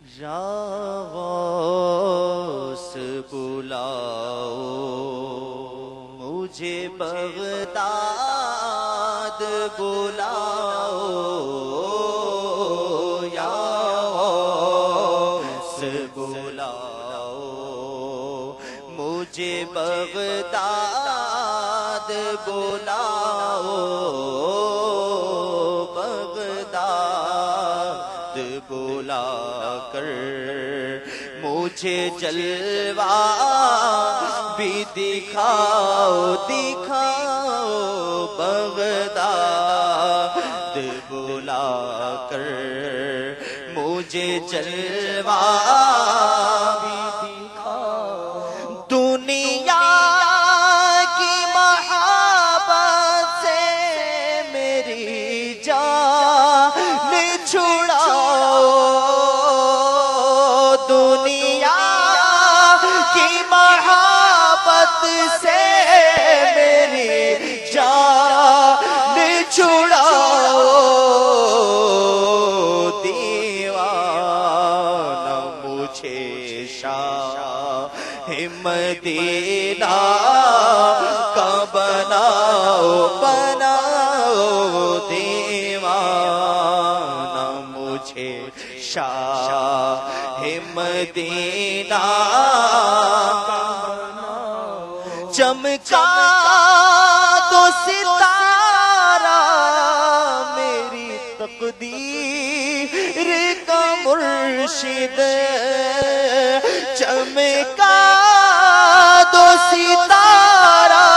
یا غوث بلاؤ مجھے بغداد بلاؤ، یا غوث بلاؤ مجھے بغداد بلاؤ، بغداد بلا کر مجھے جلوہ بھی دکھاؤ، دکھاؤ بغداد بلا کر مجھے جلوہ بھی دکھاؤ۔ دنیا کی محبت سے میری جان چھڑاؤ، دنیا کی محبت سے میری جان چھڑاؤ، دیوانہ مجھے شاہ مدینہ کا بناؤ، بناؤ دیوانہ مجھے شاہ مدینہ کا بناؤ۔ چمکا تو ستارہ میری تقدیر کا مرشد، چمکا تو ستارہ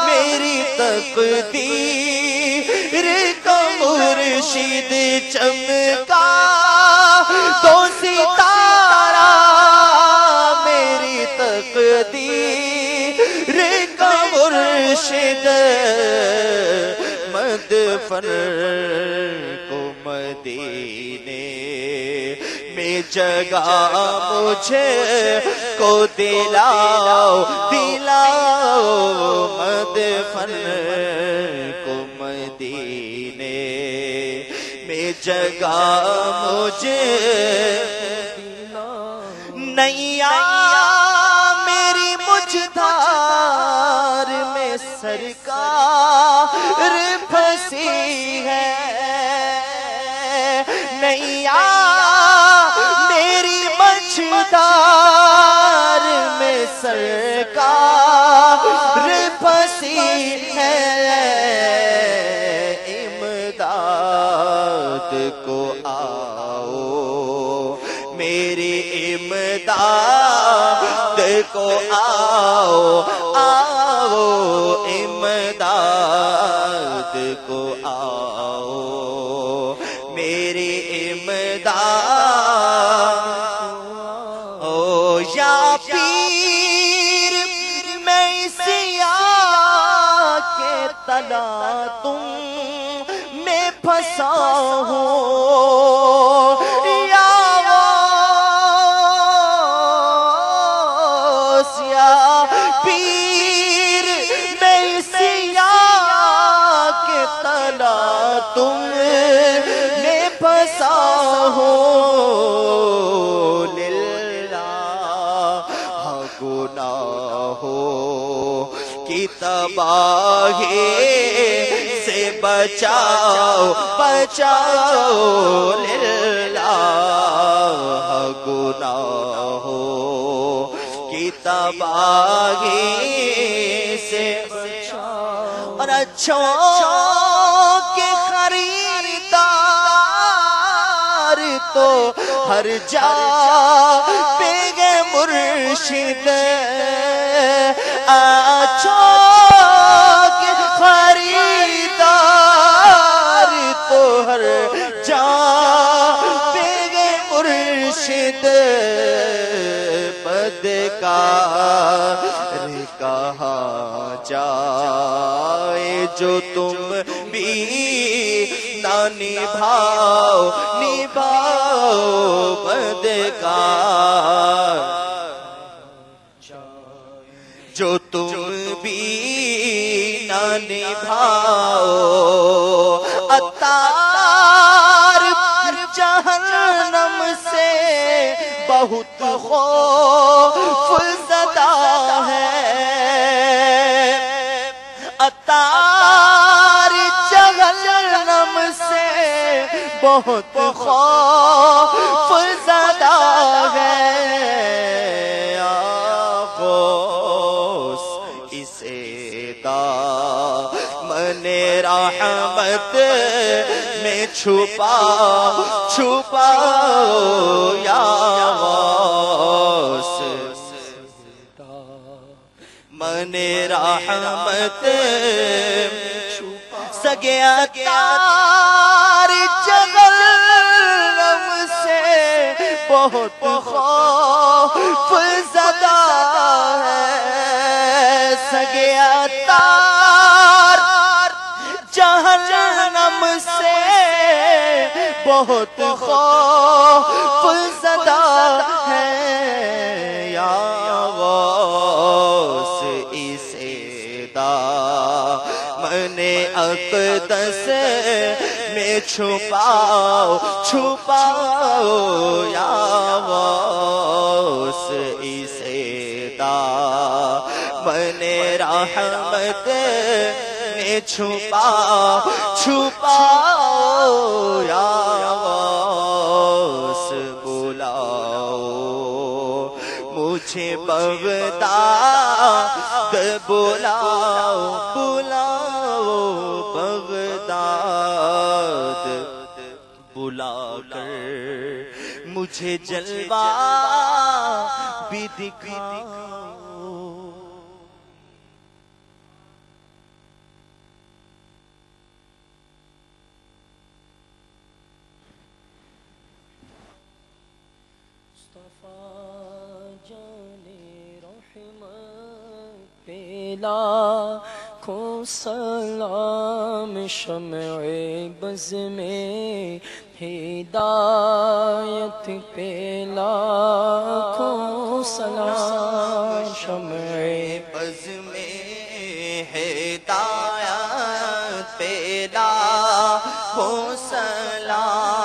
میری تقدیر کا مرشد، چمکا تو ستارہ میری تقدیر کا مرشد، مدفن کو مدینے میں جگہ مجھے کو دلاؤ، دلاؤ مدفن کو مدینے میں جگہ مجھے دلاؤ۔ نیا میری مجھدار میں سرکار پھنسی ہے، نیا میری مجھدار میں سرکار پھنسی ہے، امداد کو آؤ میری امداد کو آؤ، آؤ امداد کو آؤ میری امداد، او یا پیر میں سیاہ کے تلا تم میں پھنسا ہوں، پیر میں سیاہ کے تلا تم میں پھنسا ہوں، للہ گناہوں کی تباہی سے بچاؤ، بچاؤ للہ گناہوں کی تباہی سے بچاؤ، اور اچھوں کے خریدار تو ہر جا پہ گئے مرشد، اچھوں کے خریدار تو ہر جا پہ گئے مرشد، بدکار کہاں جائے جو تم بھی نہ نبھاؤ، نبھاؤ بدکار جو تم بھی نہ نبھاؤ، عطار جہنم سے بہت خوف زدہ ہے، عطار جہنم سے بہت خوف زدہ ہے، یا غوث اسے دامن رحمت میں چھپا یا غوث، من رحمت سگے عطار جہنم سے بہت خوف زدہ ہے، سگے عطار جہنم سے بہت خوف زدہ ہے، یا غوث اسے دامن اقدس میں چھپاؤ یا غوث اسے دامن رحمت میں چھپاؤ یا غوث، بلاؤ مجھے بغداد، بلاؤ بغداد، بلا کر مجھے جلوہ بھی دکھاؤ۔ لاکھوں سلام شمع بز میں ہدایت پہ، لاکھوں سلام شمع بز میں ہدایت پہ، لاکھوں سلام